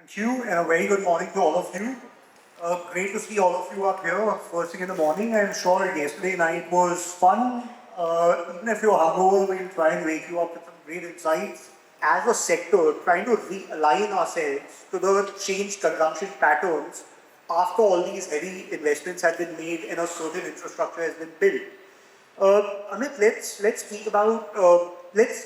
Thank you, and a very good morning to all of you. Great to see all of you up here first thing in the morning. I'm sure yesterday night was fun. Even if you're hungover, we'll try and wake you up with some great insights. As a sector, trying to realign ourselves to the changed consumption patterns after all these heavy investments have been made and a certain infrastructure has been built. Amit, let's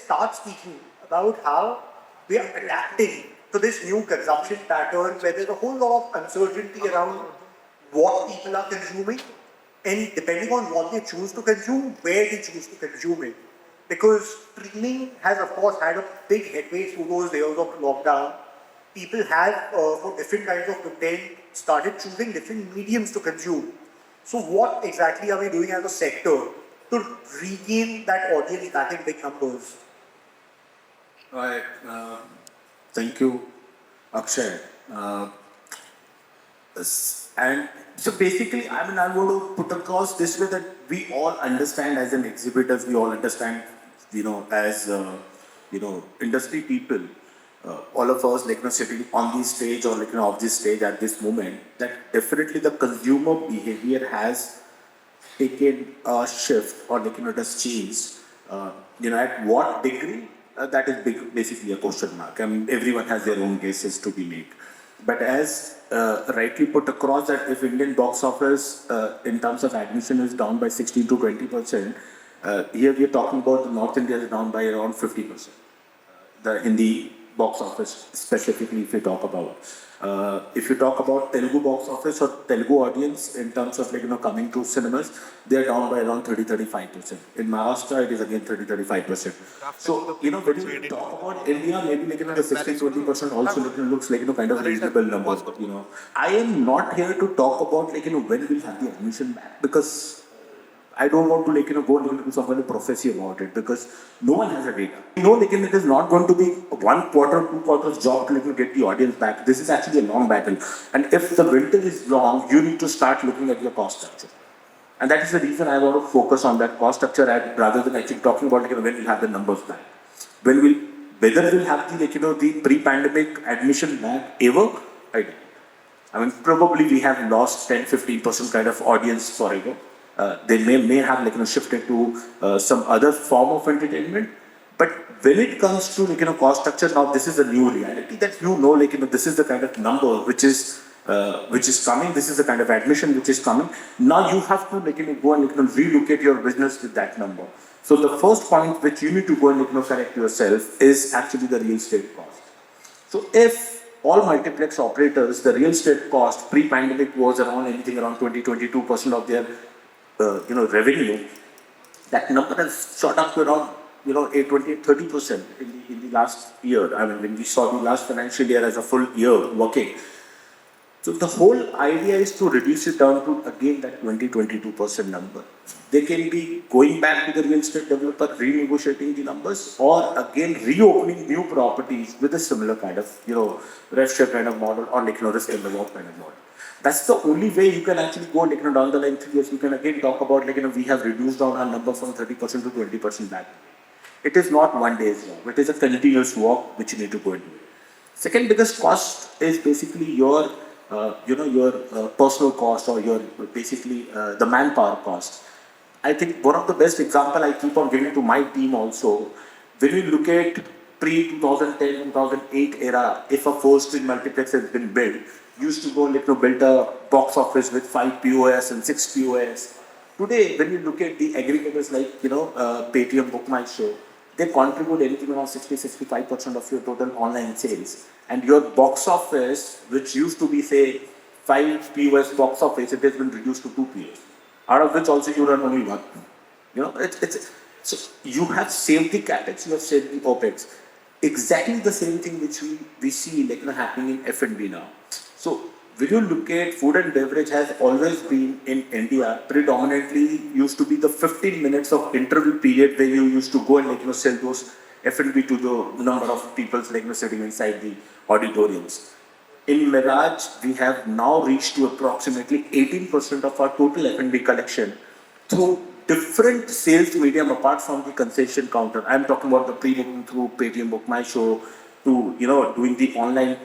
start speaking about how we are adapting to this new consumption pattern where there's a whole lot of uncertainty around what people are consuming and depending on what they choose to consume, where they choose to consume it. Because streaming has of course had a big headway through those years of lockdown. People have, for different kinds of content, started choosing different mediums to consume. So what exactly are we doing as a sector to regain that audience back in big numbers? Right. Thank you, Akshaye. And so basically, I'm going to put across this way that we all understand as an exhibitors, we all understand, as, industry people, all of us, sitting on this stage or, off this stage at this moment, that definitely the consumer behavior has taken a shift or, it has changed. At what degree? That is basically a question mark. I mean, everyone has their own guesses to be made. But as rightly put across, that if Indian box office in terms of admission is down by 16 to 20%, here we are talking about the North India is down by around 50%. The Hindi box office specifically, if you talk about. If you talk about Telugu box office or Telugu audience in terms of coming to cinemas, they are down by around 30-35%. In Maharashtra, it is again 30-35%. So when you talk about India, maybe the 16-20% also looks like kind of reasonable numbers. But I am not here to talk about when we'll have the admission back, because I don't want to go to some kind of prophecy about it, because no one has a data. It is not going to be 1 quarter, 2 quarters job to get the audience back. This is actually a long battle. And if the winter is long, you need to start looking at your cost structure. And that is the reason I want to focus on that cost structure rather than actually talking about when we'll have the numbers back. Whether we'll have the pre-pandemic admission back ever, I don't. I mean, probably we have lost 10-15% kind of audience forever. They may have shifted to some other form of entertainment. But when it comes to cost structure, now this is a new reality that this is the kind of number which is coming. This is the kind of admission which is coming. Now you have to go and relocate your business with that number. So the first point which you need to go and correct yourself is actually the real estate cost. So if all multiplex operators, the real estate cost pre-pandemic was around 22% of their revenue, that number has shot up to around 20-30% in the last year. I mean, when we saw the last financial year as a full year working. So the whole idea is to reduce it down to again that 20-22% number. They can be going back to the real estate developer, renegotiating the numbers, or again reopening new properties with a similar kind of rev share kind of model or risk and reward kind of model. That's the only way you can actually go down the line 3 years. You can again talk about we have reduced down our number from 30% to 20% back. It is not one day's job. It is a continuous work which you need to go and do. Second biggest cost is basically your personal cost, or your basically the manpower cost. I think one of the best example I keep on giving to my team also, when you look at pre-2010, 2008 era, if a 4-screen multiplex has been built, used to go build a box office with 5 POS and 6 POS. Today, when you look at the aggregators like Paytm, Book My Show, they contribute anything around 60-65% of your total online sales. And your box office, which used to be say 5 POS box office, it has been reduced to 2 POS. Out of which also you run only one. So you have saved the capex, you have saved the opex. Exactly the same thing which we see happening in F&B now. So when you look at food and beverage, has always been in India predominantly used to be the 15 minutes of interval period where you used to go and sell those F&B to the number of people sitting inside the auditoriums. In Miraj, we have now reached to approximately 18% of our total F&B collection through different sales medium apart from the concession counter. I'm talking about the pre-booking through Paytm, Book My Show, to doing the online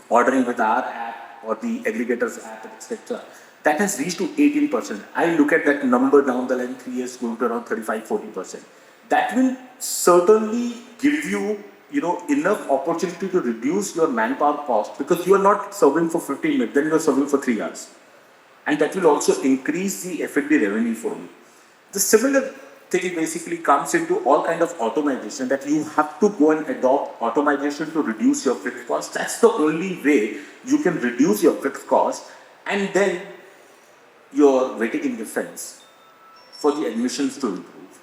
ordering with our app or the aggregators app, etc., that has reached to 18%. I look at that number down the line, 3 years going to around 35-40%. That will certainly give you, enough opportunity to reduce your manpower cost, because you are not serving for 15 minutes, then you are serving for 3 hours. And that will also increase the F&B revenue for you. The similar thing basically comes into all kind of automation, that you have to go and adopt automation to reduce your fixed cost. That's the only way you can reduce your fixed cost, and then your waiting in defense for the admissions to improve.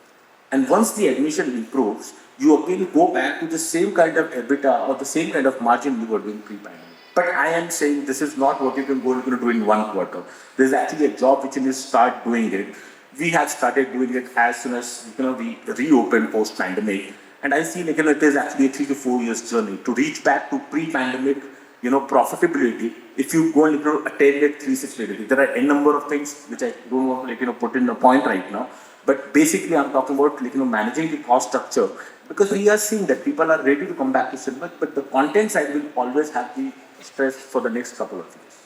And once the admission improves, you again go back to the same kind of EBITDA or the same kind of margin you were doing pre-pandemic. But I am saying this is not what you can go to do in 1 quarter. There's actually a job which you need to start doing it. We have started doing it as soon as we reopened post-pandemic. And I see it is actually a 3 to 4 years journey to reach back to pre-pandemic profitability. If you go and attend it 360 there are a number of things which I don't want to put in a point right now. But basically, I'm talking about managing the cost structure, because we are seeing that people are ready to come back to cinema, but the content side will always have the stress for the next couple of years.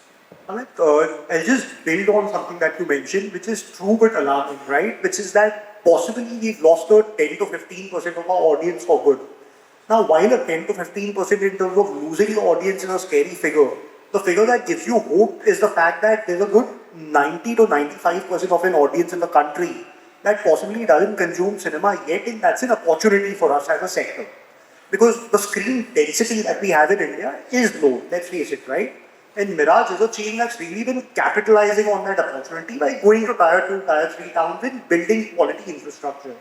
Amit, I'll just build on something that you mentioned, which is true but alarming, right? Which is that possibly we've lost a 10 to 15% of our audience for good. Now, while a 10 to 15% in terms of losing the audience is a scary figure, the figure that gives you hope is the fact that there's a good 90 to 95% of an audience in the country that possibly doesn't consume cinema yet, and that's an opportunity for us as a sector. Because the screen density that we have in India is low, let's face it, right? And Miraj is a chain that's really been capitalizing on that opportunity by going to tier 2, tier 3 towns and building quality infrastructure.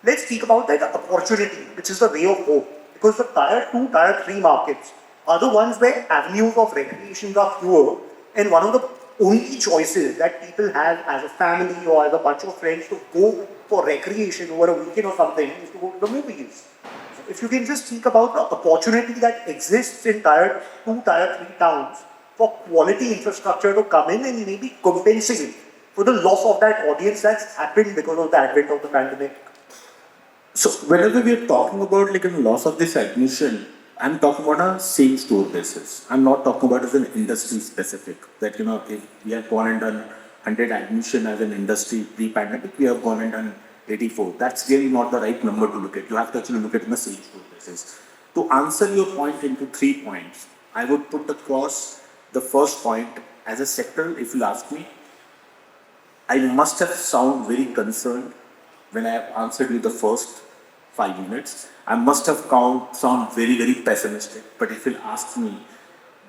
Let's speak about that opportunity, which is the way of hope. Because the tier 2, tier 3 markets are the ones where avenues of recreation are fewer, and one of the only choices that people have as a family or as a bunch of friends to go for recreation over a weekend or something is to go to the movies. So if you can just think about the opportunity that exists in tier 2, tier 3 towns for quality infrastructure to come in and maybe compensate for the loss of that audience that's happened because of the advent of the pandemic. So whenever we are talking about loss of this admission, I'm talking about a same store basis. I'm not talking about as an industry specific. That if we have gone and done 100 admission as an industry pre-pandemic, we have gone and done 84. That's really not the right number to look at. You have to actually look at it on a same store basis. To answer your point into 3 points, I would put across the first point as a sector. If you ask me, I must have sound very concerned when I have answered you the first 5 minutes. I must have sound very, very pessimistic. But if you ask me,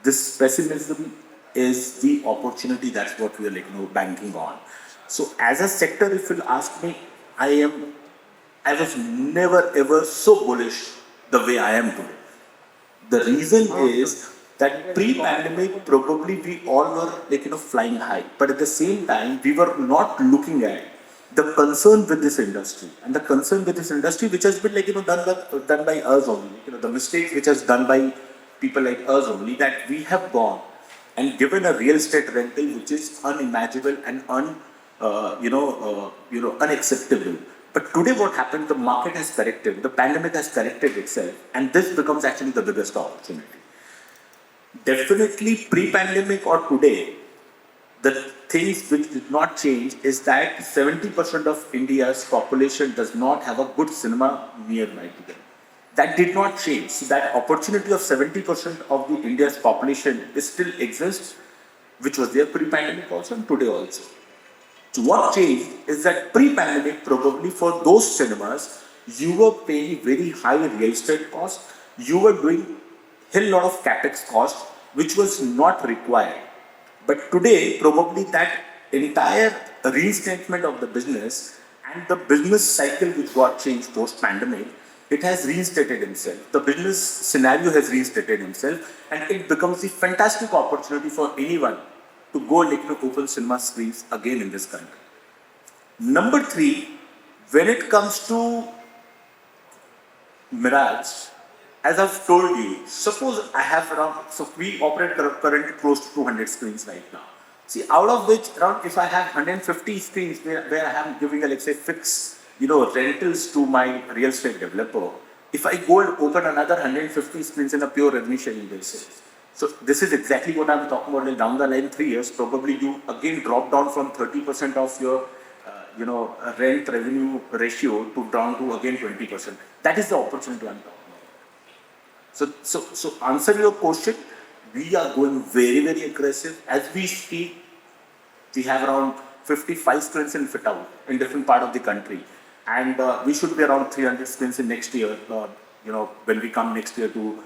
this pessimism is the opportunity. That's what we are banking on. So as a sector, if you ask me, I was never ever so bullish the way I am today. The reason is that pre-pandemic, probably we all were flying high, but at the same time, we were not looking at the concern with this industry, and the concern with this industry, which has been done by us only, the mistakes which has done by people like us only, that we have gone and given a real estate rental which is unimaginable and unacceptable. But today, what happened? The market has corrected, the pandemic has corrected itself, and this becomes actually the biggest opportunity. Definitely, pre-pandemic or today, the things which did not change is that 70% of India's population does not have a good cinema nearby to them. That did not change. So that opportunity of 70% of the India's population still exists, which was there pre-pandemic also and today also. So what changed is that pre-pandemic, probably for those cinemas, you were paying very high real estate cost, you were doing a lot of capex cost, which was not required. But today, probably that entire reinstatement of the business and the business cycle which got changed post-pandemic, it has reinstated itself. The business scenario has reinstated itself, and it becomes a fantastic opportunity for anyone to go open cinema screens again in this country. Number 3, when it comes to Miraj, as I've told you, suppose I have around, so we operate currently close to 200 screens right now. See, out of which around, if I have 150 screens where I am giving a, let's say, fixed, rentals to my real estate developer, if I go and open another 150 screens in a pure revenue sharing basis, So this is exactly what I'm talking about. Like down the line, 3 years, probably you again drop down from 30% of your, rent revenue ratio to down to again 20%. That is the opportunity I'm talking about. So answer your question. We are going very, very aggressive. As we speak, we have around 55 screens in fit out in different part of the country. And we should be around 300 screens in next year, when we come next year to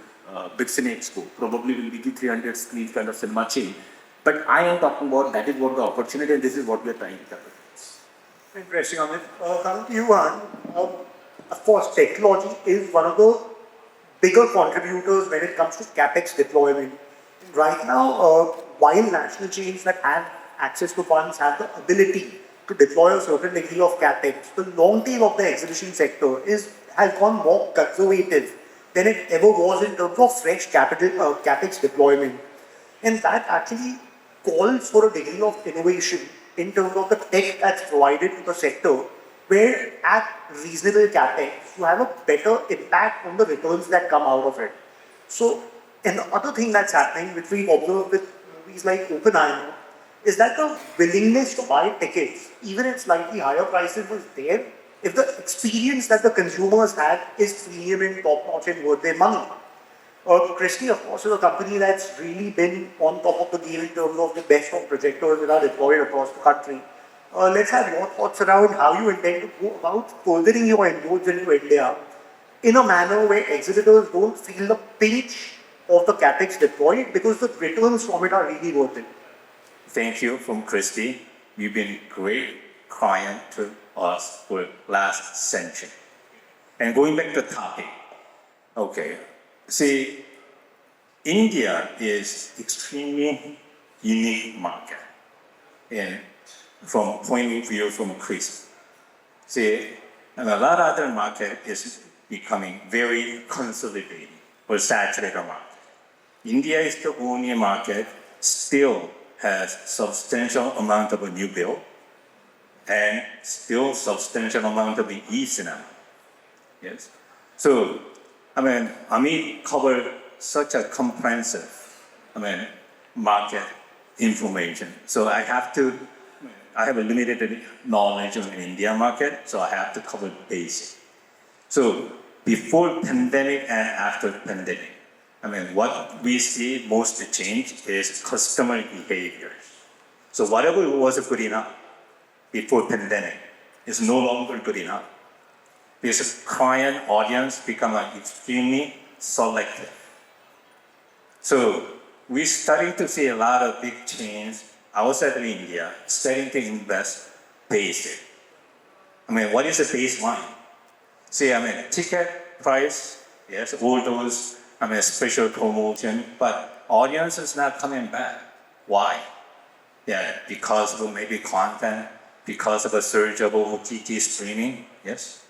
Big Cine Expo. Probably will be the 300 screen kind of cinema chain. But I am talking about that is what the opportunity and this is what we are trying to capitalize. Interesting, Amit. Coming to you, Han, of course, technology is one of the bigger contributors when it comes to capex deployment. Right now, while national chains that have access to funds have the ability to deploy a certain degree of capex, the long tail of the exhibition sector has gone more conservative than it ever was in terms of fresh capex deployment. And that actually calls for a degree of innovation in terms of the tech that's provided to the sector, where at reasonable capex, you have a better impact on the returns that come out of it. So, and the other thing that's happening, which we've observed with movies like Oppenheimer, is that the willingness to buy tickets, even at slightly higher prices, was there if the experience that the consumers had is premium and top-notch and worth their money. Christie, of course, is a company that's really been on top of the game in terms of the best of projectors that are deployed across the country. Let's have your thoughts around how you intend to go about furthering your inroads into India in a manner where exhibitors don't feel the pinch of the capex deployed because the returns from it are really worth it. Thank you from Christie. You've been a great client to us for last century. And going back to the topic, okay. See, India is extremely unique market, and from point of view from Christie. See, and a lot of other market is becoming very consolidated or saturated market. India is the only market still has substantial amount of a new build and still substantial amount of e-cinema. Yes. So, Amit covered such a comprehensive, market information. So I have a limited knowledge of the India market, so I have to cover basic. So before pandemic and after pandemic, what we see most change is customer behaviors. So whatever was good enough before pandemic is no longer good enough. Because client audience become extremely selective. So we're starting to see a lot of big chains outside of India starting to invest basic. What is the baseline? See, ticket price, yes, all those, special promotion, but audience is not coming back. Why? Yeah, because of maybe content, because of a surge of OTT streaming, yes.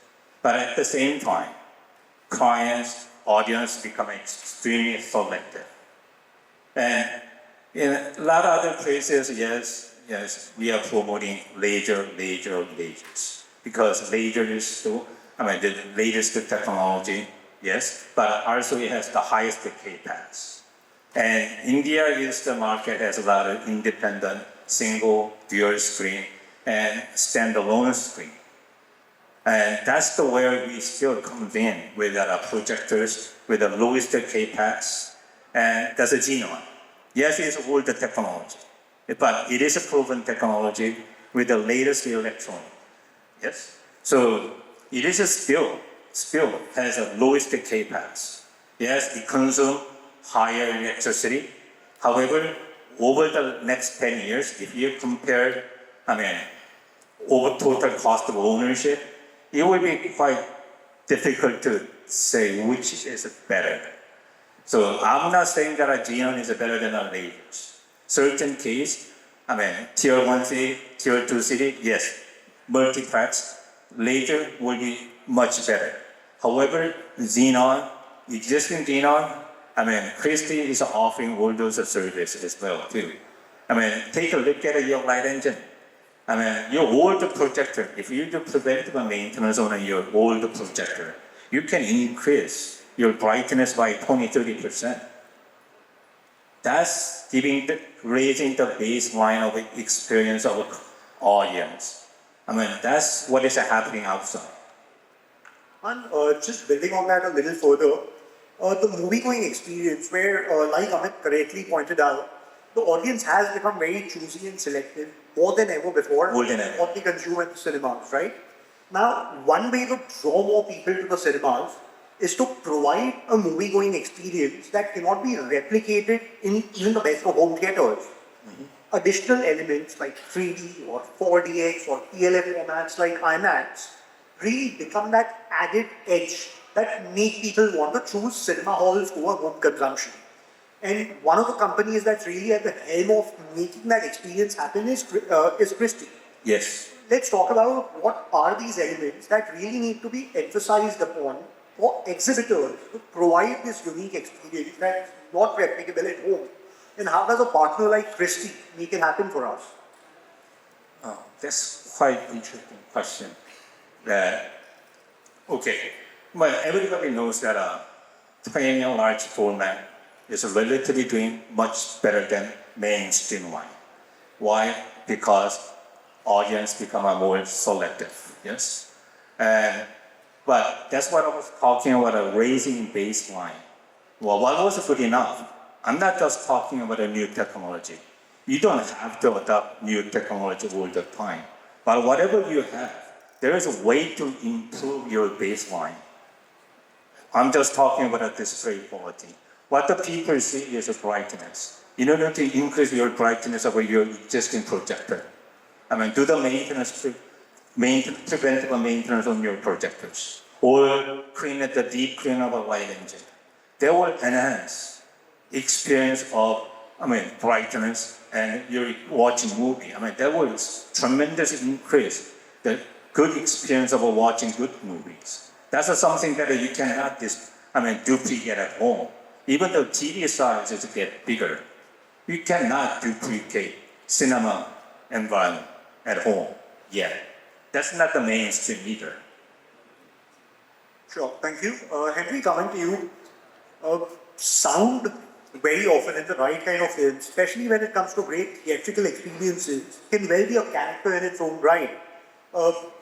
But at the same time, clients, audience become extremely selective. And in a lot of other places, yes, we are promoting lasers. Because laser is still, the latest technology, yes, but also it has the highest K-pass. And India is the market has a lot of independent, single, dual screen, and standalone screen. And that's the where we still come in with our projectors with the lowest K-pass, and that's a Xenon. Yes, it's old technology, but it is a proven technology with the latest electronic. Yes, so it is still has a lowest K-pass. Yes, it consumes higher electricity. However, over the next 10 years, if you compare, over total cost of ownership, it will be quite difficult to say which is better. So I'm not saying that a Xenon is better than a lasers. Certain case, tier 1 city, tier 2 city, yes, multiplex, laser will be much better. However, Xenon, existing Xenon, Christie is offering all those services as well too. Take a look at your light engine. Your old projector, if you do preventive maintenance on your old projector, you can increase your brightness by 20-30%. that's raising the baseline of the experience of an audience. I mean, that's what is happening outside. And just building on that a little further, the movie-going experience where, like Amit correctly pointed out, the audience has become very choosy and selective more than ever before More than ever. what they consume at the cinemas, right? Now, one way to draw more people to the cinemas is to provide a movie-going experience that cannot be replicated in even the best of home theaters. Additional elements like 3D or 4DX or PLF formats like IMAX really become that added edge that make people want to choose cinema halls over home consumption. And one of the companies that's really at the helm of making that experience happen is Christie. Yes. Let's talk about what are these elements that really need to be emphasized upon for exhibitors to provide this unique experience that's not replicable at home. And how does a partner like Christie make it happen for us? Oh, that's quite interesting question. Okay, well, everybody knows that playing a large format is relatively doing much better than mainstream one. Why? Because audience become more selective, yes? But that's what I was talking about, raising baseline. Well, what was good enough? I'm not just talking about a new technology. You don't have to adopt new technology all the time. But whatever you have, there is a way to improve your baseline. I'm just talking about a display quality. What the people see is a brightness. In order to increase your brightness of your existing projector, I mean, do the preventative maintenance on your projectors, or the deep clean of a light engine. They will enhance experience of, brightness, and you're watching movie. That will tremendously increase the good experience of watching good movies. That's something that you cannot duplicate at home. Even though TV sizes get bigger, you cannot duplicate cinema environment at home yet. That's not the mainstream either. Sure, thank you. Henry, coming to you. Sound very often in the right kind of film, especially when it comes to great theatrical experiences, can well be a character in its own right.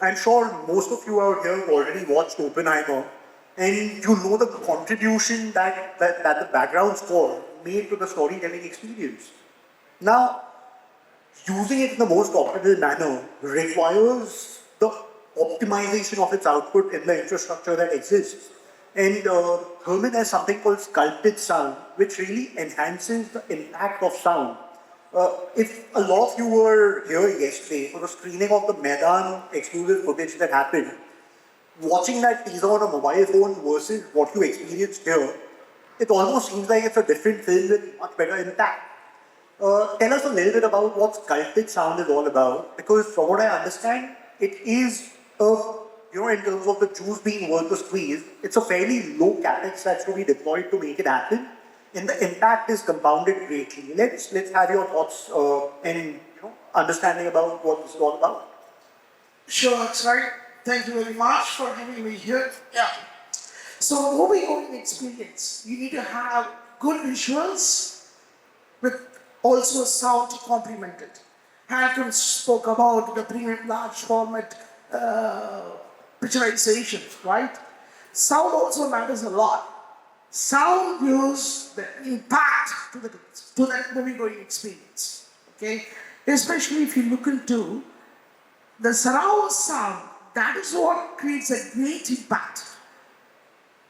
I'm sure most of you out here have already watched Oppenheimer, and you know the contribution that the background score made to the storytelling experience. Now, using it in the most optimal manner requires the optimization of its output in the infrastructure that exists. And HARMAN has something called sculpted sound, which really enhances the impact of sound. If a lot of you were here yesterday for the screening of the Maidan exclusive footage that happened, watching that teaser on a mobile phone versus what you experienced here, it almost seems like it's a different film with much better impact. Tell us a little bit about what sculpted sound is all about, because from what I understand, it is, in terms of the juice being worth the squeeze, it's a fairly low capex that's to be deployed to make it happen, and the impact is compounded greatly. Let's have your thoughts and understanding about what this is all about. Sure, Akshaye. Thank you very much for having me here. Yeah. So, movie-going experience, you need to have good visuals with also sound to complement it. Hankin spoke about the premium large format picturization, right? Sound also matters a lot. Sound gives the impact to that movie-going experience. Okay, especially if you look into the surround sound. That is what creates a great impact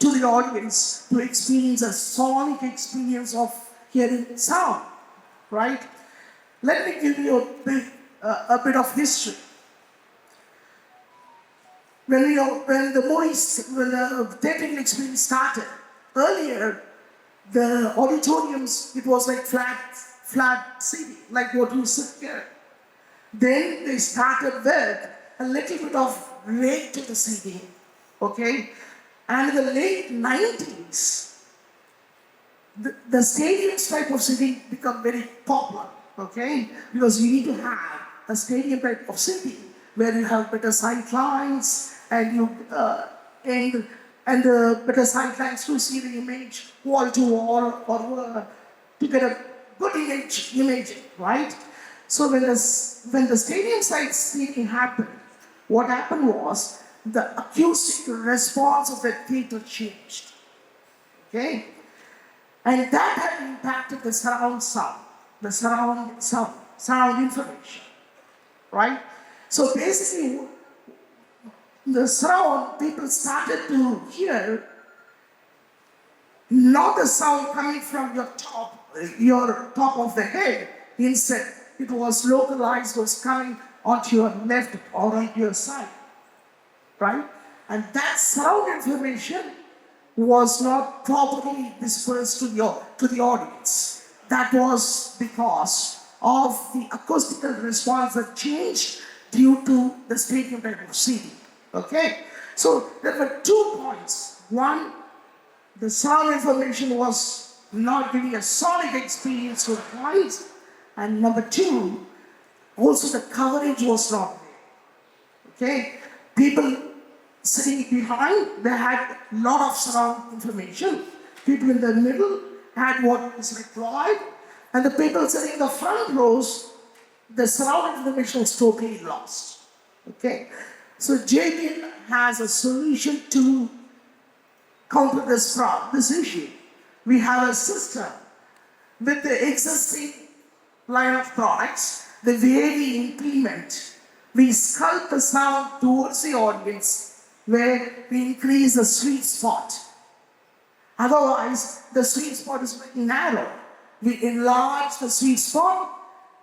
to the audience to experience a sonic experience of hearing sound, right? Let me give you a bit of history. When the theatrical experience started, earlier, the auditoriums, it was like flat seating, like what you sit here. Then they started with a little bit of rake to the seating, okay? And in the late 90s, the stadiums type of seating become very popular, okay? Because you need to have a stadium type of seating where you have better sight lines and better sight lines to see the image wall to wall or to get a good imaging, right? So when the stadium side seating happened, what happened was the acoustic response of the theater changed. Okay? And that had impacted the surround sound, the surround information, right? So basically, the surround, people started to hear not the sound coming from your top of the head. Instead, it was localized, was coming onto your left or onto your side, right? And that sound information was not properly dispersed to the audience. That was because of the acoustical response that changed due to the stadium type of seating. Okay? So there were 2 points. One, the sound information was not giving a solid experience to the clients. And number 2, also the coverage was not there. Okay? People sitting behind, they had a lot of surround information. People in the middle had what was required. And the people sitting in the front rows, the surround information was totally lost. Okay? So JBL has a solution to counter this issue. We have a system with the existing line of products, the way we implement, we sculpt the sound towards the audience where we increase the sweet spot. Otherwise, the sweet spot is very narrow. We enlarge the sweet spot,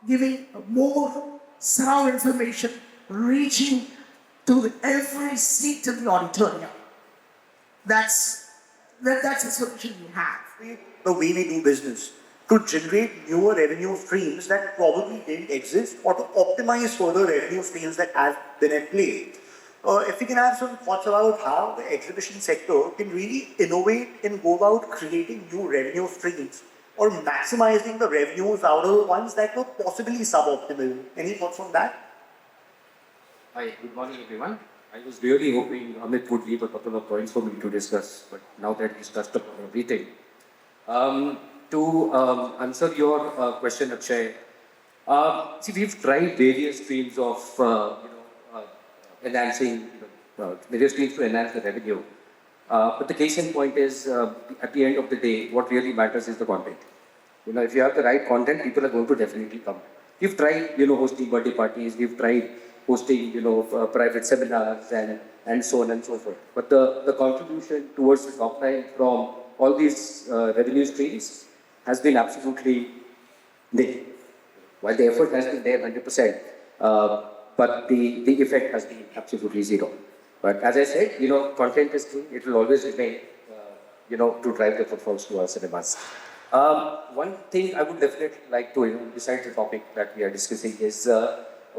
giving more surround information, reaching to every seat in the auditorium. That's the solution we have. The way we do business to generate newer revenue streams that probably didn't exist or to optimize further revenue streams that have been at play. If we can have some thoughts about how the exhibition sector can really innovate and go about creating new revenue streams or maximizing the revenues out of the ones that were possibly suboptimal. Any thoughts on that? Hi, good morning everyone. I was really hoping Amit would leave a couple of points for me to discuss, but now that he's touched upon everything. To answer your question, Akshaye, see, we've tried various streams of enhancing, various streams to enhance the revenue. But the case in point is, at the end of the day, what really matters is the content. If you have the right content, people are going to definitely come. We've tried, hosting birthday parties. We've tried hosting, private seminars and so on and so forth. But the contribution towards the top line from all these revenue streams has been absolutely nil. While the effort has been there 100%, but the effect has been absolutely zero. But as I said, content is key. It will always remain, to drive the footfalls to our cinemas. One thing I would definitely like to, besides the topic that we are discussing, is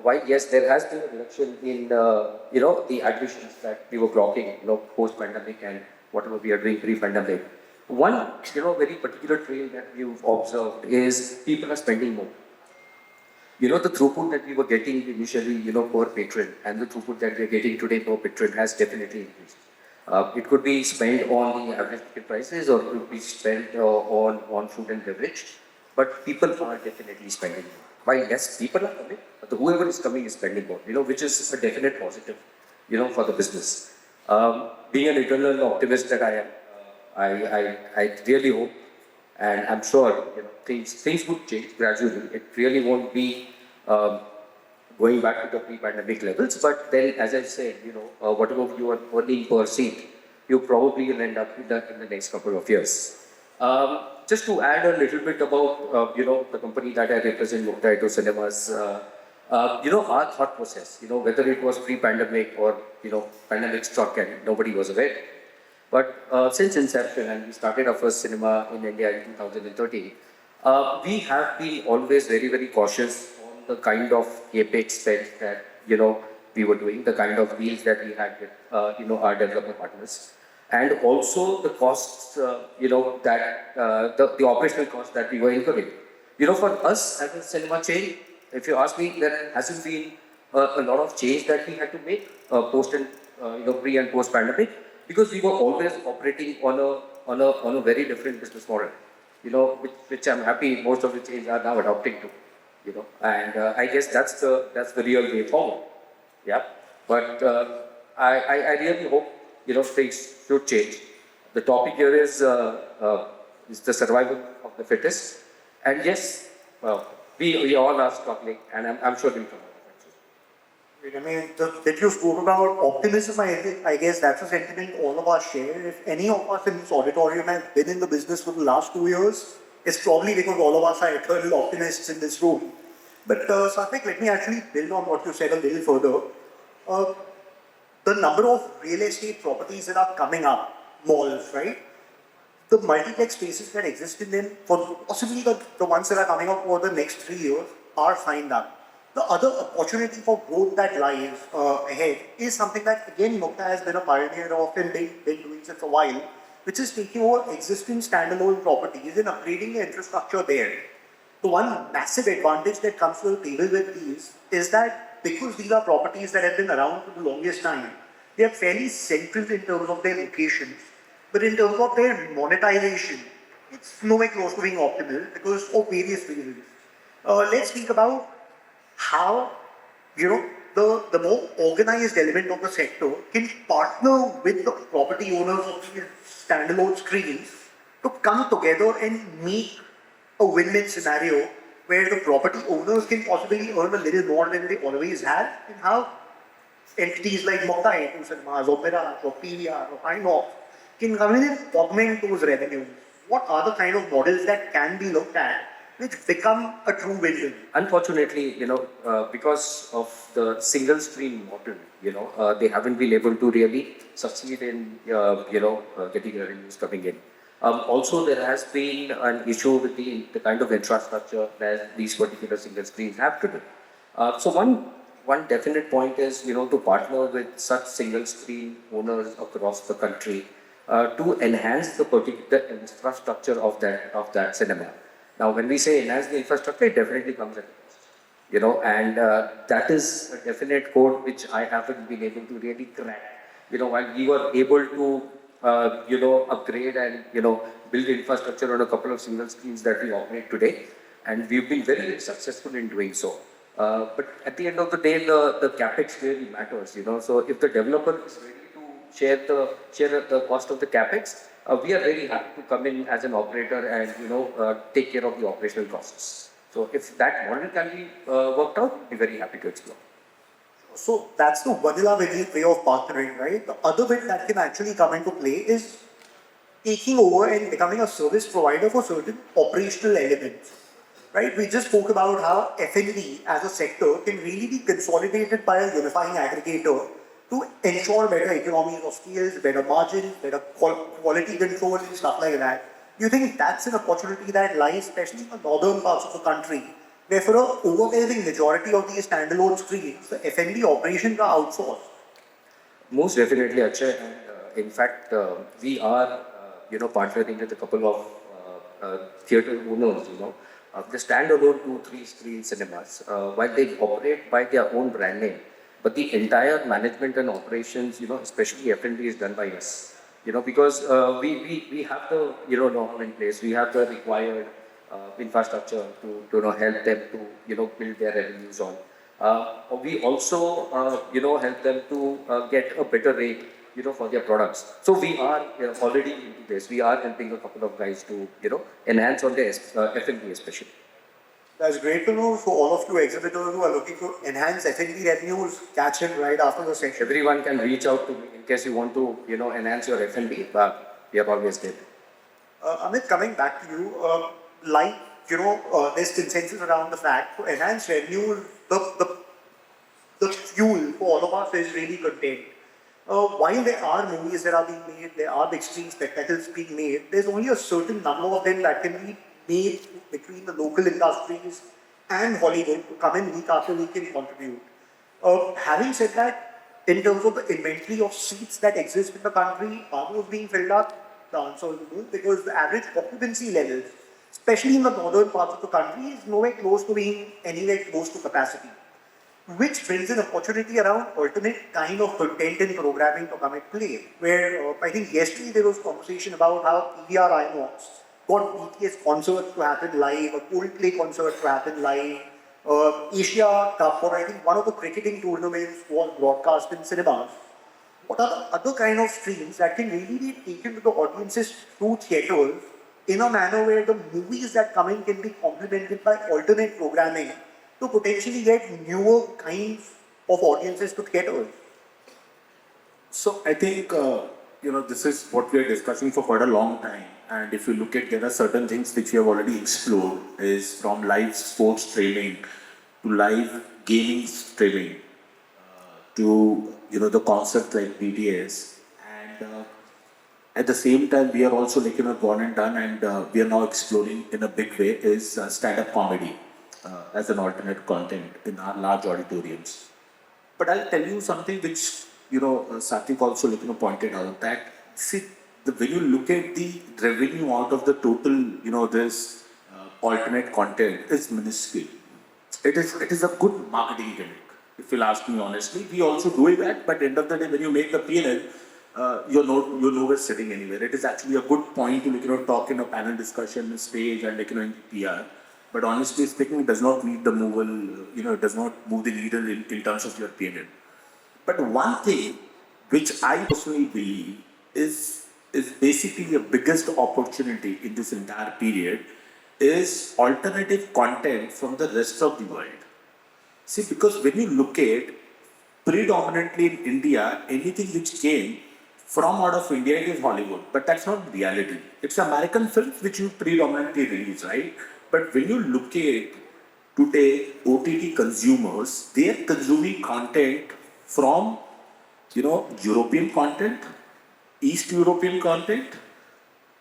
why, yes, there has been a reduction in, the admissions that we were clocking, post-pandemic and whatever we are doing pre-pandemic. One, very particular trend that we've observed is people are spending more. The throughput that we were getting initially, per patron, and the throughput that we are getting today per patron has definitely increased. It could be spent on the average ticket prices, or it could be spent on food and beverage, but people are definitely spending more. While yes, people are coming, but whoever is coming is spending more, which is a definite positive, for the business. Being an eternal optimist that I am, I really hope, and I'm sure, things would change gradually. It really won't be going back to the pre-pandemic levels, but then, as I said, whatever you are earning per seat, you probably will end up with that in the next couple of years. Just to add a little bit about, the company that I represent, Moderator Cinemas, our thought process, whether it was pre-pandemic or, pandemic struck and nobody was aware. But since inception, and we started our first cinema in India in 2013, we have been always very, very cautious on the kind of capex spend that, we were doing, the kind of deals that we had with, our developer partners. And also the costs, that the operational costs that we were incurring. For us as a cinema chain, if you ask me, there hasn't been a lot of change that we had to make post and pre and post pandemic, because we were always operating on a very different business model. which I'm happy most of the chains are now adopting to, and I guess that's the real way forward. Yeah, but I really hope things should change. The topic here is the survival of the fittest, and yes, we all are struggling, and I'm sure we'll come out of it. I mean, that you spoke about optimism, I guess that's a sentiment all of us share. If any of us in this auditorium have been in the business for the last 2 years, it's probably because all of us are eternal optimists in this room. But Satwik, let me actually build on what you said a little further. The number of real estate properties that are coming up, malls, right? The multiplex spaces that exist in them, for possibly the ones that are coming up over the next 3 years, are signed up. The other opportunity for growth that lies ahead is something that, again, Mukta has been a pioneer of and been doing since a while, which is taking over existing standalone properties and upgrading the infrastructure there. The one massive advantage that comes to the table with these is that because these are properties that have been around for the longest time, they are fairly central in terms of their locations, but in terms of their monetization, it's nowhere close to being optimal because of various reasons. Let's think about how, the more organized element of the sector can partner with the property owners of these standalone screens to come together and make a win-win scenario where the property owners can possibly earn a little more than they always have, and how entities like Mukta, Cinemas, or Miraj, or PVR, or INOX can come in and augment those revenues. What are the kind of models that can be looked at which become a true win-win? Unfortunately, because of the single screen model, they haven't been able to really succeed in, getting revenues coming in. Also, there has been an issue with the kind of infrastructure that these particular single screens have to do. So one definite point is, to partner with such single screen owners across the country to enhance the particular infrastructure of that cinema. Now, when we say enhance the infrastructure, it definitely comes at a cost, and that is a definite code which I haven't been able to really crack. While we were able to, upgrade and, build infrastructure on a couple of single screens that we operate today, and we've been very successful in doing so. But at the end of the day, the capex really matters, So if the developer is ready to share the cost of the capex, we are very happy to come in as an operator and take care of the operational costs. So if that model can be worked out, we're very happy to explore. So that's the vanilla way of partnering, right? The other bit that can actually come into play is taking over and becoming a service provider for certain operational elements, right? We just spoke about how F&B as a sector can really be consolidated by a unifying aggregator to ensure better economies of scale, better margins, better quality control and stuff like that. Do you think that's an opportunity that lies, especially in the northern parts of the country, where for an overwhelming majority of these standalone screens, the F&B operations are outsourced? Most definitely, Akshaye. And in fact, we are, partnering with a couple of theatre owners, the standalone 2-3 screen cinemas, while they operate by their own brand name. But the entire management and operations, especially F&B, is done by us. Because we have the know-how in place, we have the required infrastructure to help them to build their revenues on. We also help them to get a better rate for their products. So we are already into this. We are helping a couple of guys to enhance on their F&B especially. That's great to know for all of you exhibitors who are looking to enhance F&B revenues. Catch it right after the session. Everyone can reach out to me in case you want to enhance your F&B, but we are always there. Amit, coming back to you, there's consensus around the fact to enhance revenue, the fuel for all of us is really content. While there are movies that are being made, there are big screen spectacles being made, there's only a certain number of them that can be made between the local industries and Hollywood to come in week after week and contribute. Having said that, in terms of the inventory of seats that exist in the country, are those being filled up? The answer is no, because the average occupancy levels, especially in the northern parts of the country, is nowhere close to being anywhere close to capacity. Which brings an opportunity around alternate kind of content and programming to come at play. Where I think yesterday there was conversation about how PVR INOX got BTS concerts to happen live, a Coldplay concert to happen live, Asia Cup, or I think one of the cricketing tournaments was broadcast in cinemas. What are the other kind of streams that can really be taken to the audiences through theatres in a manner where the movies that come in can be complemented by alternate programming to potentially get newer kinds of audiences to theatres? So I think this is what we are discussing for quite a long time. And if you look at, there are certain things which we have already explored, is from live sports streaming to live gaming streaming to the concept like BTS. And at the same time, we are also gone and done, and we are now exploring in a big way is stand-up comedy as an alternate content in our large auditoriums. But I'll tell you something which Satwik also pointed out that see when you look at the revenue out of the total this alternate content is minuscule. It is a good marketing gimmick. If you'll ask me honestly, we also do that. But end of the day, when you make the P&L, you're nowhere sitting anywhere. It is actually a good point to talk in a panel discussion, stage, and in PR. But honestly speaking, it does not need the it does not move the needle in terms of your P&L. But one thing which I personally believe is basically the biggest opportunity in this entire period is alternative content from the rest of the world. See, because when you look at predominantly in India, anything which came from out of India, it is Hollywood. But that's not reality. It's American films which you predominantly release, right? But when you look at today OTT consumers, they are consuming content from European content, East European content,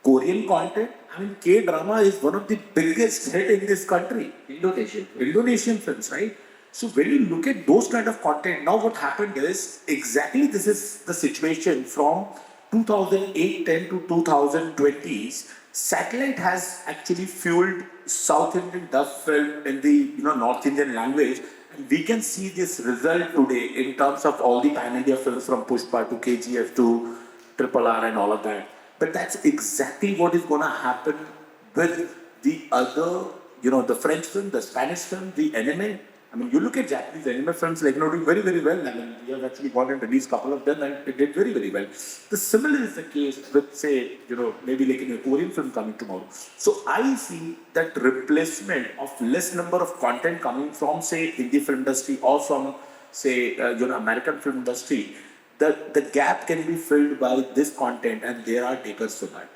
Korean content. I mean, K-drama is one of the biggest hit in this country. Indonesian films, right? So when you look at those kind of content, now what happened is exactly this is the situation from 2008-10 to 2020s. Satellite has actually fueled South Indian dub film in the North Indian language. And we can see this result today in terms of all the pan-India films from Pushpa to KGF to Triple R and all of that. But that's exactly what is going to happen with the other, the French film, the Spanish film, the anime. I mean, you look at Japanese anime films doing very, very well. I mean, we have actually gone and released a couple of them and it did very, very well. The similar is the case with, say, maybe a Korean film coming tomorrow. So I see that replacement of less number of content coming from, say, Hindi film industry or from, say, American film industry. The gap can be filled by this content and there are takers for that.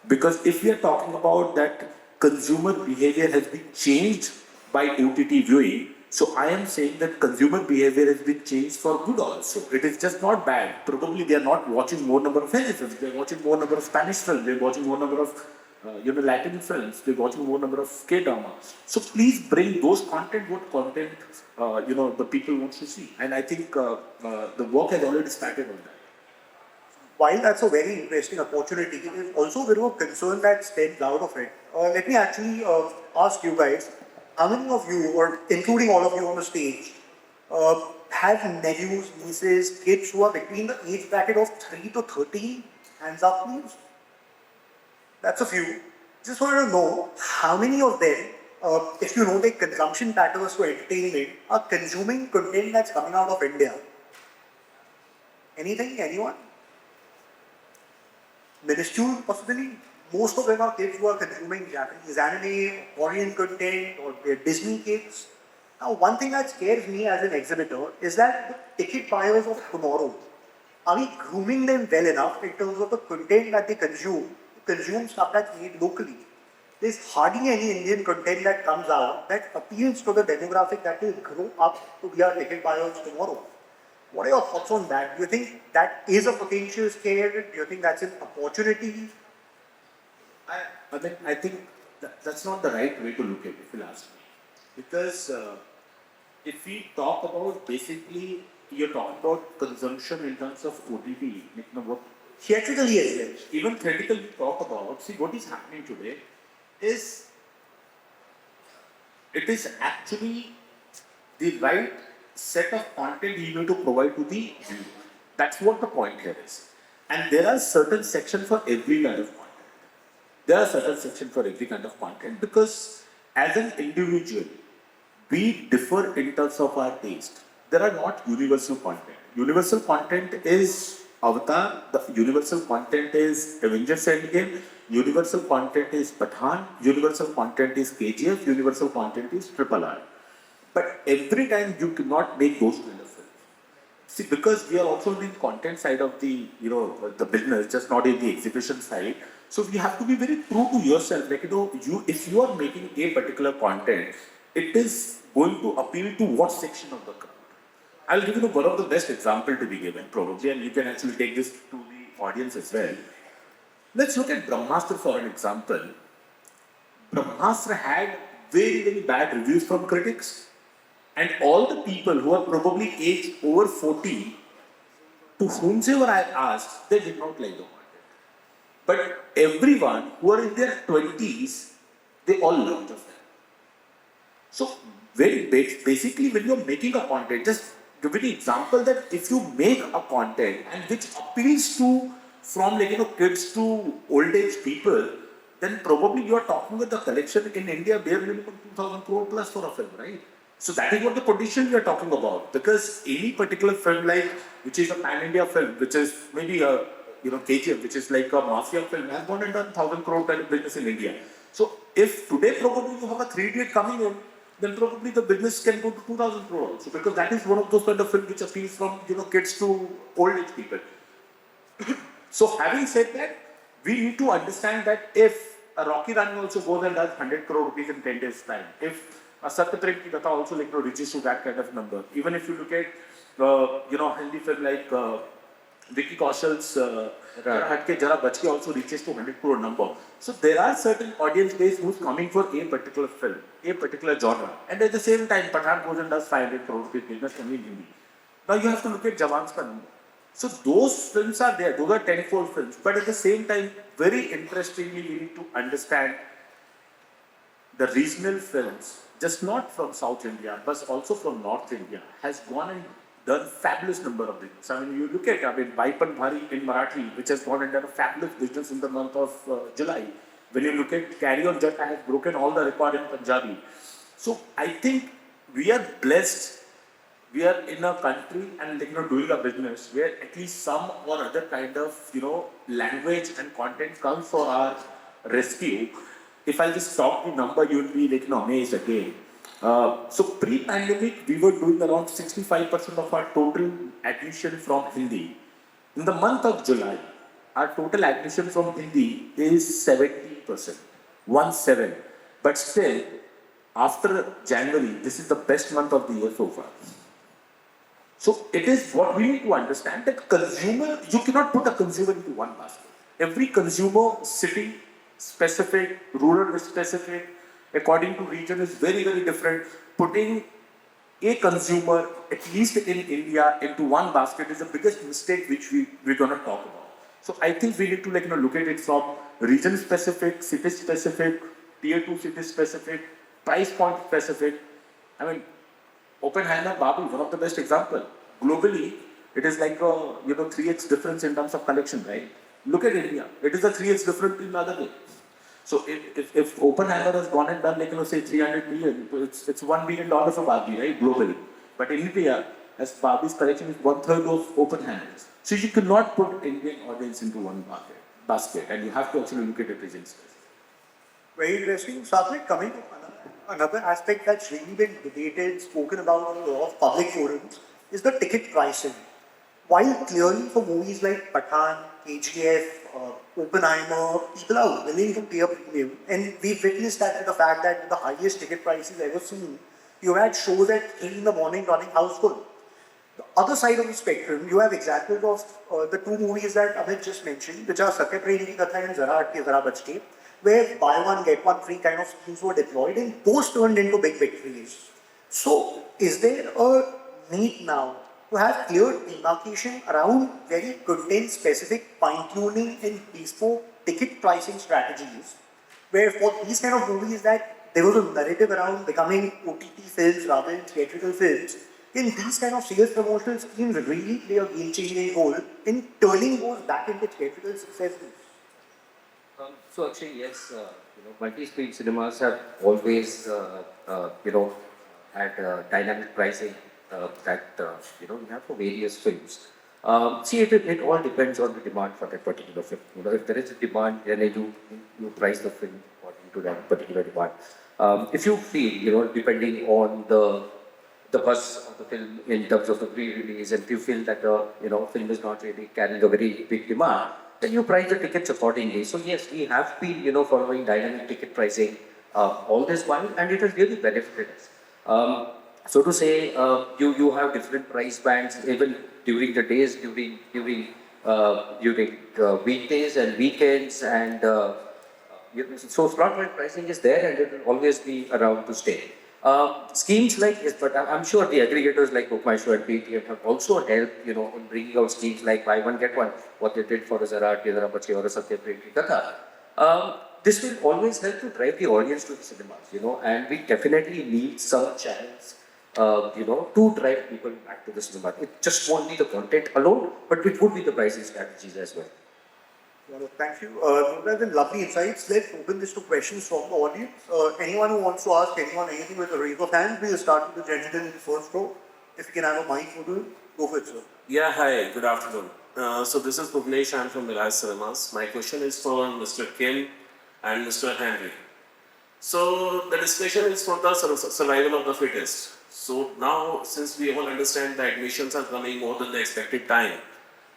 Because if we are talking about that consumer behavior has been changed by OTT viewing, so I am saying that consumer behavior has been changed for good also. It is just not bad. Probably they are not watching more number of Hindi films. They are watching more number of Spanish films. They are watching more number of Latin films. They are watching more number of K-drama. So please bring those content, what content the people want to see. And I think the work has already started on that. While that's a very interesting opportunity, it is also a bit of a concern that stems out of it. Let me actually ask you guys, how many of you, or including all of you on the stage, have nephews, nieces, kids who are between the age bracket of 3 to 13? Hands up, please. That's a few. Just want to know how many of them, if you know their consumption patterns for entertainment, are consuming content that's coming out of India. Anything? Anyone? Minuscule, possibly? Most of them are kids who are consuming Japanese anime, Korean content, or they're Disney kids. Now, one thing that scares me as an exhibitor is that the ticket buyers of tomorrow, are we grooming them well enough in terms of the content that they consume stuff that's made locally? There's hardly any Indian content that comes out that appeals to the demographic that will grow up to be our ticket buyers tomorrow. What are your thoughts on that? Do you think that is a potential scare? Do you think that's an opportunity? I think that's not the right way to look at it, if you ask me. Because if we talk about basically, you're talking about consumption in terms of OTT, what Theatrically as well. even theatrically we talk about, see what is happening today is, it is actually the right set of content you need to provide to the viewer. That's what the point here is. And there are certain sections for every kind of content. There are certain sections for every kind of content because as an individual, we differ in terms of our taste. There are not universal content. Universal content is Avatar, the universal content is Avengers Endgame, universal content is Pathan, universal content is KGF, universal content is Triple R. But every time you cannot make those kind of films. See, because we are also in the content side of the, the business, just not in the exhibition side. So we have to be very true to yourself. Like, if you are making a particular content, it is going to appeal to what section of the crowd. I'll give you one of the best example to be given, probably, and you can actually take this to the audience as well. Let's look at Brahmastra for an example. Brahmastra had very, very bad reviews from critics. And all the people who are probably aged over 40, to whomsoever I asked, they did not like the content. But everyone who are in their 20s, they all loved the film. So, basically, when you're making a content, just give an example that if you make a content and which appeals to from kids to old age people, then probably you are talking with the collection in India bare minimum 2,000 crore plus for a film, right? So that is what the potential we are talking about. Because any particular film which is a pan-India film, which is maybe a, KGF, which is like a mafia film, has gone and done 1,000 crore kind of business in India. So if today probably you have a 3 idiot coming in, then probably the business can go to 2,000 crore also. Because that is one of those kind of films which appeals from, kids to old age people. So having said that, we need to understand that if a Rocky Rani also goes and does 100 crore rupees in 10 days time, if a Satwik ki Gatha also reaches to that kind of number. Even if you look at, Hindi film like Vicky Kaushal's Hatke Jara Bachke also reaches to 100 crore number. So there are certain audience base who's coming for a particular film, a particular genre. And at the same time, Pathan goes and does 500 crore rupees business only in Hindi. Now you have to look at Jawan's ka number. So those films are there, those are 10-fold films. But at the same time, very interestingly, we need to understand the regional films, just not from South India, but also from North India, has gone and done fabulous number of business. I mean, you look at, Vaipan Bhari in Marathi, which has gone and done a fabulous business in the month of July. When you look at Carry On Jatta, has broken all the record in Punjabi. So I think we are blessed. We are in a country and doing a business where at least some or other kind of language and content comes for our rescue. If I just talk the number, you will be amazed again. So pre-pandemic, we were doing around 65% of our total admission from Hindi. In the month of July, our total admission from Hindi is 70%, 1-7. But still, after January, this is the best month of the year so far. So it is what we need to understand that consumer, you cannot put a consumer into one basket. Every consumer city specific, rural specific, according to region is very, very different. Putting a consumer, at least in India, into one basket is the biggest mistake which we're going to talk about. So I think we need to look at it from region specific, city specific, tier 2 city specific, price point specific. I mean, Oppenheimer, Babu, one of the best example. Globally, it is like a 3x difference in terms of collection, right? Look at India. It is a 3x difference in the other way. So if Oppenheimer has gone and done say 300 million, it's $1 billion for Barbie, right? Globally. But in India, as Barbie's collection is 1/3 of Oppenheimer's. So you cannot put Indian audience into one basket, and you have to actually look at it regions. Very interesting. Satwik, coming to another aspect that's really been debated, spoken about on a lot of public forums, is the ticket pricing. While clearly for movies like Pathan, KGF, Oppenheimer, people are willing to pay a premium, and we've witnessed that with the fact that the highest ticket prices ever seen, you had shows at 3 in the morning running house full. The other side of the spectrum, you have examples of the two movies that Amit just mentioned, which are Satya Prem Ki Katha and Zara Hatke Zara Bachke, where buy one get one free kind of schemes were deployed and those turned into big victories. So, is there a need now to have clear demarcation around very content-specific fine-tuning and bespoke ticket pricing strategies, where for these kind of movies that there was a narrative around becoming OTT films rather than theatrical films, can these kind of sales promotional schemes really play a game-changing role in turning those back into theatrical successes? So actually, yes, multi-screen cinemas have always, had dynamic pricing you have for various films. See, it all depends on the demand for that particular film. If there is a demand, then you price the film according to that particular demand. If you feel, depending on the buzz of the film in terms of the pre-release, and if you feel that the film is not really carrying a very big demand, then you price the tickets accordingly. So yes, we have been following dynamic ticket pricing all this while, and it has really benefited us. So to say, you have different price bands even during the days, during weekdays and weekends, and so slot-wise pricing is there, and it will always be around to stay. Schemes like this, but I'm sure the aggregators like BookMyShow and Paytm have also helped, in bringing out schemes like buy one get one, what they did for a Zara, Tira Bache, or a Satya Preti Katha. This will always help to drive the audience to the cinemas, and we definitely need some channels, to drive people back to the cinema. It just won't be the content alone, but it would be the pricing strategies as well. Well, thank you. Those are the lovely insights. Let's open this to questions from the audience. Anyone who wants to ask anyone anything with a raise of hands, we'll start with the gentleman in the first row. If you can have a mic, go for it, sir. Yeah, hi, good afternoon. So this is Bhuvnesh, I'm from Miraj Cinemas. My question is for Mr. Kim and Mr. Henry. So the discussion is for the survival of the fittest. So now, since we all understand that admissions are coming more than the expected time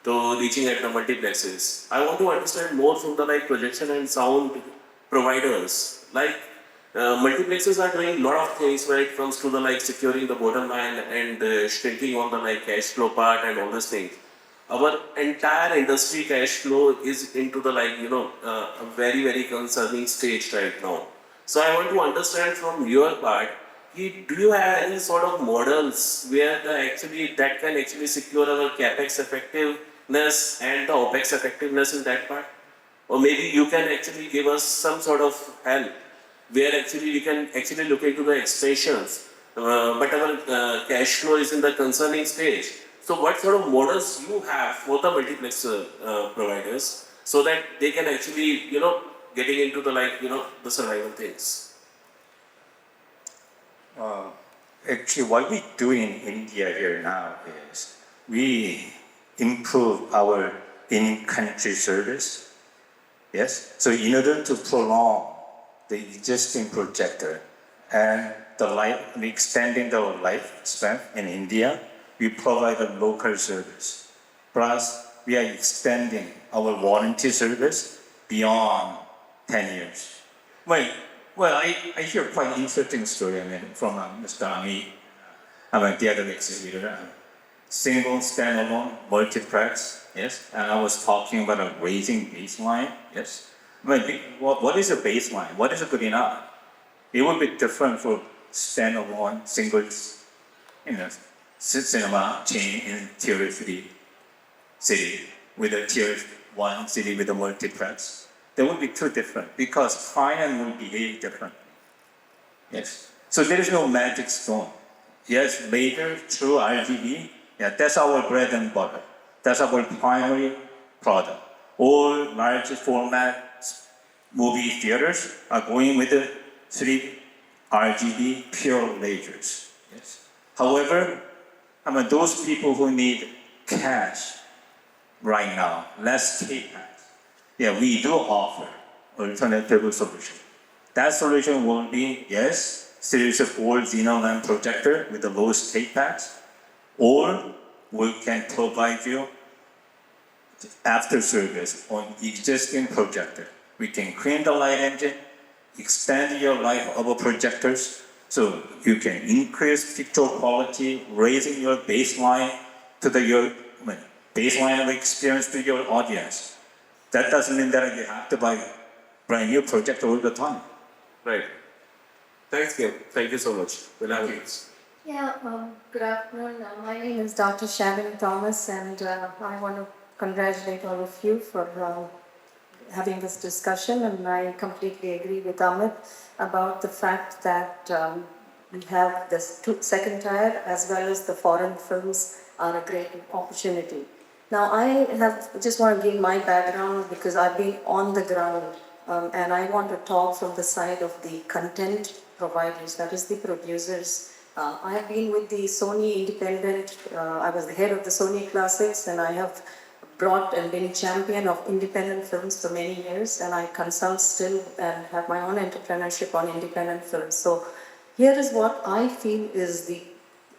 to reaching at the multiplexes, I want to understand more from the projection and sound providers. Multiplexes are doing a lot of things when it comes to the securing the bottom line and shrinking on the cash flow part and all these things. Our entire industry cash flow is into the a very very concerning stage right now. So I want to understand from your part, do you have any sort of models where that can actually secure our capex effectiveness and the opex effectiveness in that part? Or maybe you can actually give us some sort of help where actually we can actually look into the expansions, but our cash flow is in the concerning stage. So what sort of models you have for the multiplex providers so that they can actually, getting into the the survival things? Actually, what we do in India here now is we improve our in-country service. Yes. So in order to prolong the existing projector and extending the lifespan in India, we provide a local service. Plus, we are extending our warranty service beyond 10 years. Well, I hear quite interesting story from Mr. Amit. I'm a theater exhibitor. Single, standalone, multiplex, yes. And I was talking about a raising baseline, yes. What is a baseline? What is a good enough? It would be different for standalone, singles, cinema chain in tier 3 city with a tier 1 city with a multiplex. They would be too different because client will behave differently. Yes. So there is no magic stone. Yes, later through RGB, that's our bread and butter. That's our primary product. All large format movie theaters are going with the 3 RGB pure lasers. Yes. However, those people who need cash right now, less CapEx, we do offer alternative solution. That solution will be, yes, series of 4 xenon projector with the lowest CapEx, or we can provide you after service on existing projector. We can clean the light engine, extend your life of a projectors, so you can increase picture quality, raising your baseline to your baseline of experience to your audience. That doesn't mean that you have to buy brand new projector all the time. Right. Thanks, Kim. Thank you so much. We'll have you. Good afternoon. My name is Dr. Shannon Thomas, and I want to congratulate all of you for having this discussion. And I completely agree with Amit about the fact that we have this second tier as well as the foreign films are a great opportunity. Now, I just want to give my background because I've been on the ground and I want to talk from the side of the content providers, that is the producers. I have been with the Sony Independent, I was the head of the Sony Classics, and I have brought and been champion of independent films for many years, and I consult still and have my own entrepreneurship on independent films. So here is what I feel is the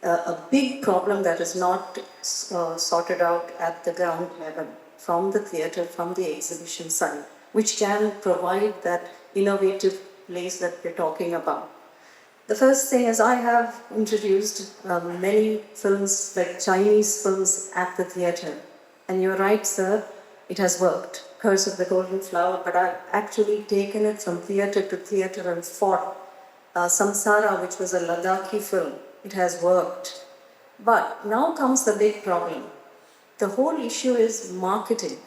a big problem that is not sorted out at the ground level from the theatre, from the exhibition side, which can provide that innovative place that we're talking about. The first thing is I have introduced many films, like Chinese films, at the theatre. And you're right, sir, it has worked. Curse of the Golden Flower, but I've actually taken it from theatre to theatre and fought. Samsara, which was a Ladakhi film, it has worked. But now comes the big problem. The whole issue is marketing.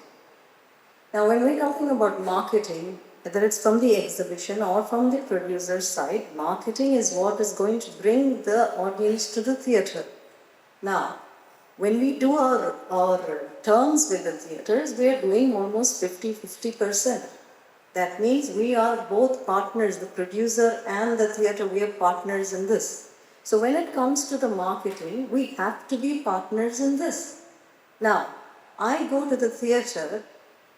Now, when we're talking about marketing, whether it's from the exhibition or from the producer's side, marketing is what is going to bring the audience to the theatre. Now, when we do our terms with the theatres, we are doing almost 50%. That means we are both partners, the producer and the theatre, we are partners in this. So when it comes to the marketing, we have to be partners in this. Now, I go to the theatre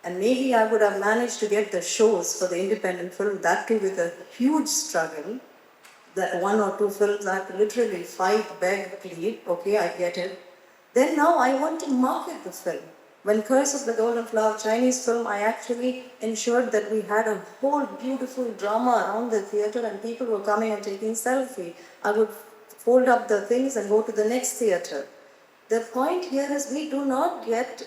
and maybe I would have managed to get the shows for the independent film, that too with a huge struggle. That 1 or 2 films I have to literally fight, beg, plead, okay, I get it. Then now I want to market the film. When Curse of the Golden Flower, Chinese film, I actually ensured that we had a whole beautiful drama around the theatre and people were coming and taking selfie. I would fold up the things and go to the next theatre. The point here is we do not get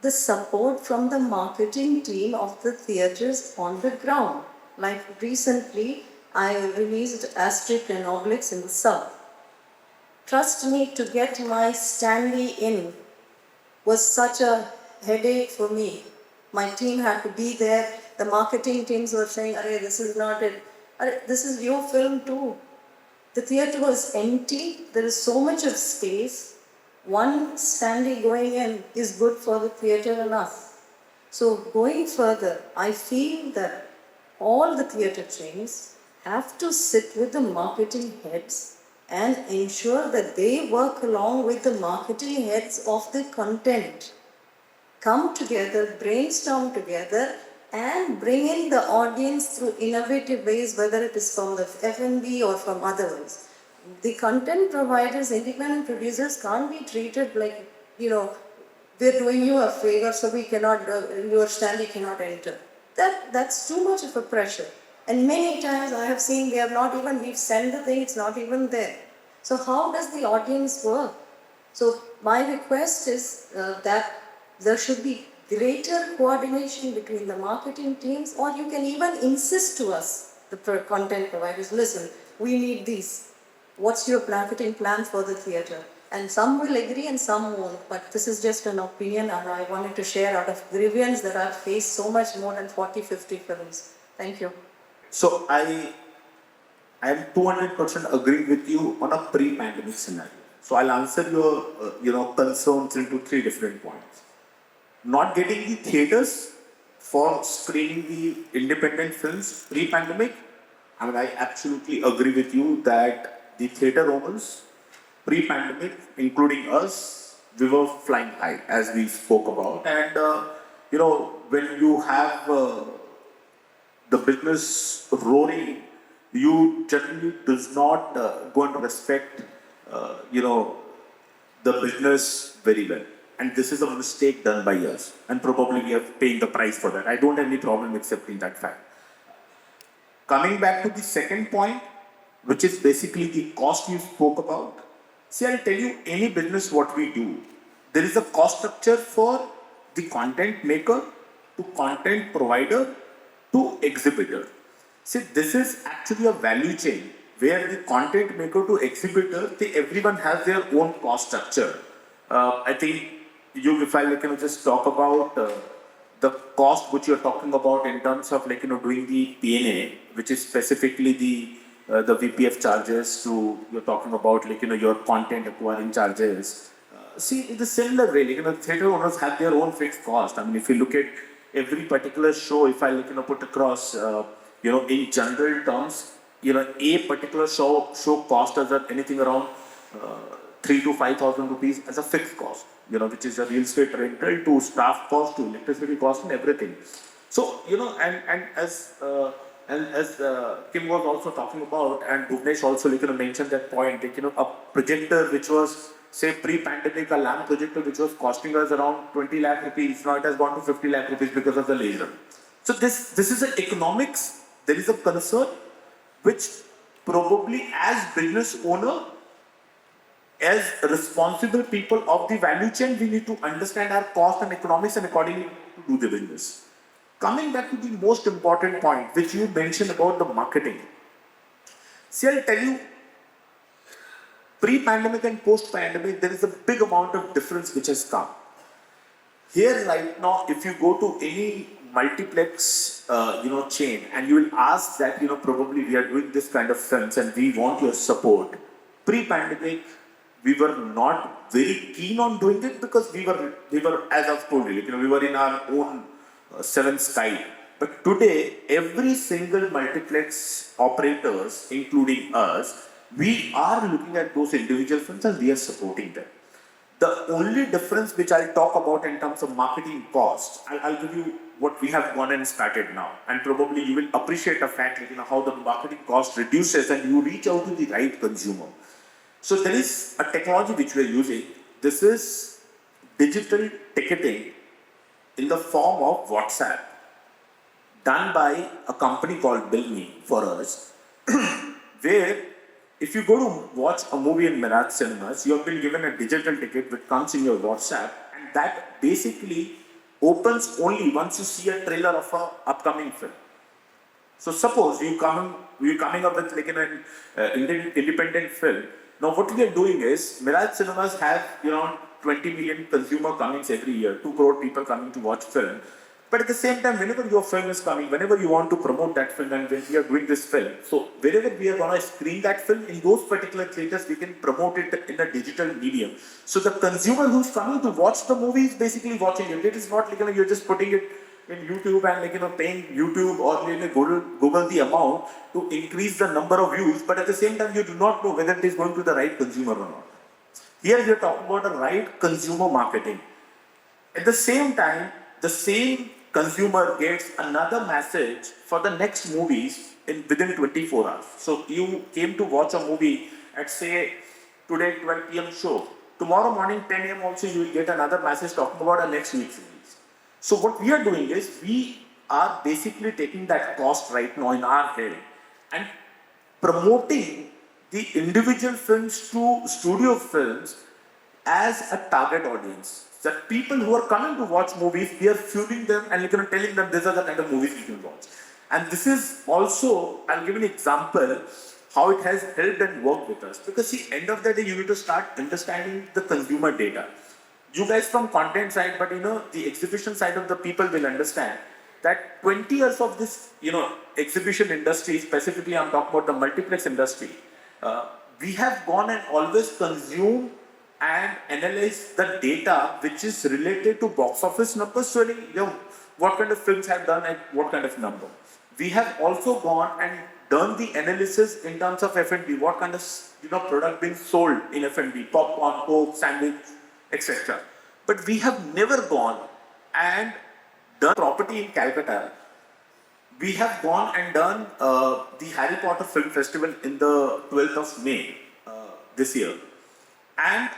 the support from the marketing team of the theatres on the ground. Like recently, I released Asterisk and Obelix in the South. Trust me, to get my Stanley in was such a headache for me. My team had to be there. The marketing teams were saying, "Arey, this is not it. Arey, this is your film too." The theatre was empty. There is so much of space. One Stanley going in is good for the theatre and us. So going further, I feel that all the theatre chains have to sit with the marketing heads and ensure that they work along with the marketing heads of the content. Come together, brainstorm together, and bring in the audience through innovative ways, whether it is from the F&B or from other ways. The content providers, independent producers can't be treated like, we're doing you a favor, so we cannot, your Stanley cannot enter. That's too much of a pressure. And many times I have seen we've sent the thing, it's not even there. So how does the audience work? So my request is that there should be greater coordination between the marketing teams, or you can even insist to us, the content providers, listen, we need these. What's your marketing plan for the theatre? And some will agree and some won't, but this is just an opinion and I wanted to share out of grievance that I've faced so much more than 40, 50 films. Thank you. So I am 200% agree with you on a pre-pandemic scenario. So I'll answer your concerns into 3 different points. Not getting the theatres for screening the independent films pre-pandemic. I mean, I absolutely agree with you that the theatre owners pre-pandemic, including us, we were flying high as we spoke about. And when you have the business roaring, you generally does not go and respect, the business very well. And this is a mistake done by us. And probably we are paying the price for that. I don't have any problem accepting that fact. Coming back to the second point, which is basically the cost you spoke about. See, I'll tell you, any business what we do, there is a cost structure for the content maker, to content provider, to exhibitor. See, this is actually a value chain where the content maker to exhibitor, everyone has their own cost structure. I think if I just talk about the cost which you're talking about in terms of doing the P&A, which is specifically the VPF charges, you're talking about your content acquiring charges. See, in the similar way, theatre owners have their own fixed cost. I mean, if you look at every particular show, if I put across, in general terms, a particular show cost us anything around 3 to 5,000 rupees as a fixed cost, which is a real estate rental to staff cost to electricity cost and everything. So, and as Kim was also talking about, and Bhuvnesh also mentioned that point, a projector which was, say, pre-pandemic, a lamp projector which was costing us around 20 lakh rupees, now it has gone to 50 lakh rupees because of the laser. So this is an economics, there is a concern which probably as business owner, as responsible people of the value chain, we need to understand our cost and economics and accordingly to do the business. Coming back to the most important point, which you mentioned about the marketing. See, I'll tell you, pre-pandemic and post-pandemic, there is a big amount of difference which has come. Here right now, if you go to any multiplex, chain, and you will ask that, probably we are doing this kind of films and we want your support. Pre-pandemic, we were not very keen on doing it because we were, as I've told you, we were in our own seventh sky. But today, every single multiplex operators, including us, we are looking at those individual films and we are supporting them. The only difference which I'll talk about in terms of marketing cost, I'll give you what we have gone and started now. And probably you will appreciate the fact how the marketing cost reduces and you reach out to the right consumer. So there is a technology which we are using. This is digital ticketing in the form of WhatsApp, done by a company called Bill Me for us, where if you go to watch a movie in Miraj cinemas, you have been given a digital ticket which comes in your WhatsApp, and that basically opens only once you see a trailer of an upcoming film. So suppose you're coming up with an independent film. Now what we are doing is, Miraj cinemas have 20 million consumer comings every year, 2 crore people coming to watch film. But at the same time, whenever your film is coming, whenever you want to promote that film, and when we are doing this film, so wherever we are going to screen that film, in those particular theaters, we can promote it in a digital medium. So the consumer who's coming to watch the movie is basically watching it. It is not you're just putting it in YouTube and paying YouTube or Google the amount to increase the number of views, but at the same time, you do not know whether it is going to the right consumer or not. Here we are talking about the right consumer marketing. At the same time, the same consumer gets another message for the next movies within 24 hours. So you came to watch a movie at, say, today 12 p.m. show. Tomorrow morning 10 a.m. also you will get another message talking about our next week's movies. So what we are doing is, we are basically taking that cost right now in our head and promoting the individual films to studio films as a target audience. That people who are coming to watch movies, we are fueling them and telling them these are the kind of movies you can watch. And this is also, I'll give you an example, how it has helped and worked with us. Because see, end of the day, you need to start understanding the consumer data. You guys from content side, but the exhibition side of the people will understand that 20 years of this, exhibition industry, specifically I'm talking about the multiplex industry, we have gone and always consumed and analyze the data which is related to box office numbers, so what kind of films have done at what kind of number. We have also gone and done the analysis in terms of F&B, what kind of product being sold in F&B, popcorn, coke, sandwich, etc. But we have never gone and done property in Calcutta. We have gone and done the Harry Potter Film Festival in the 12th of May this year. And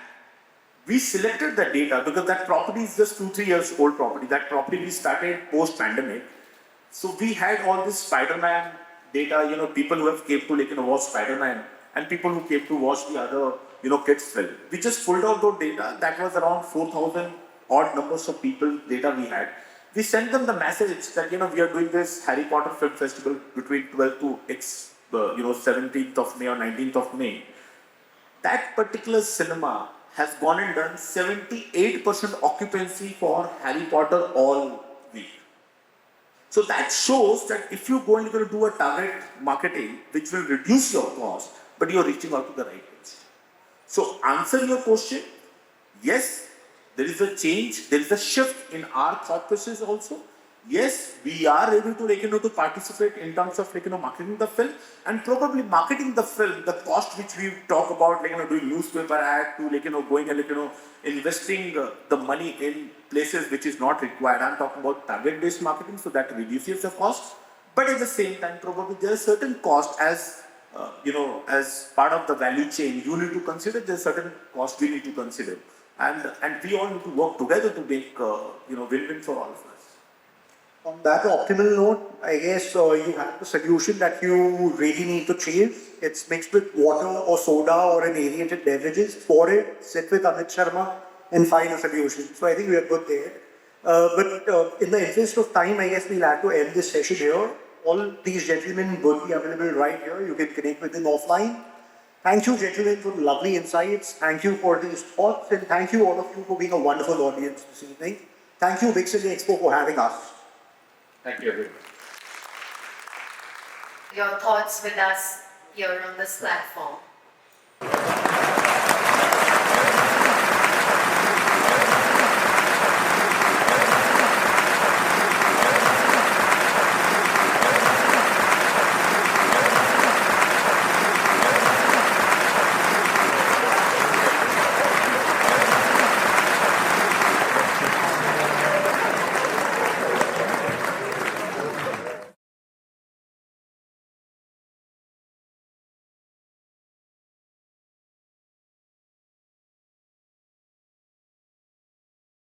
we selected the data because that property is just 2-3 years old property. That property we started post-pandemic. So we had all this Spider-Man data, people who have came to watch Spider-Man and people who came to watch the other, kids film. We just pulled out those data. That was around 4,000 odd numbers of people data we had. We sent them the message that, we are doing this Harry Potter Film Festival between 12th to 17th of May or 19th of May. That particular cinema has gone and done 78% occupancy for Harry Potter all week. So that shows that if you're going to do a target marketing, which will reduce your cost, but you're reaching out to the right place. So answer your question, yes, there is a change, there is a shift in our thought process also, yes, we are able to to participate in terms of marketing the film, and probably marketing the film, the cost which we talk about doing newspaper ad to going and investing the money in places which is not required. I'm talking about target based marketing, so that reduces the cost. But at the same time, probably there is certain cost as as part of the value chain. You need to consider there's certain cost we need to consider, and we all need to work together to make win-win for all of us. On that optimal note, I guess you have the solution that you really need to change. It's mixed with water or soda or an aerated beverages. Pour it, sit with Amit Sharma, and find a solution. So I think we are good there. But in the interest of time, I guess we'll have to end this session here. All these gentlemen will be available right here. You can connect with them offline. Thank you, gentlemen, for the lovely insights. Thank you for these thoughts, and thank you all of you for being a wonderful audience this evening. Thank you, Cine Expo, for having us. Thank you, everyone. Your thoughts with us here on this platform.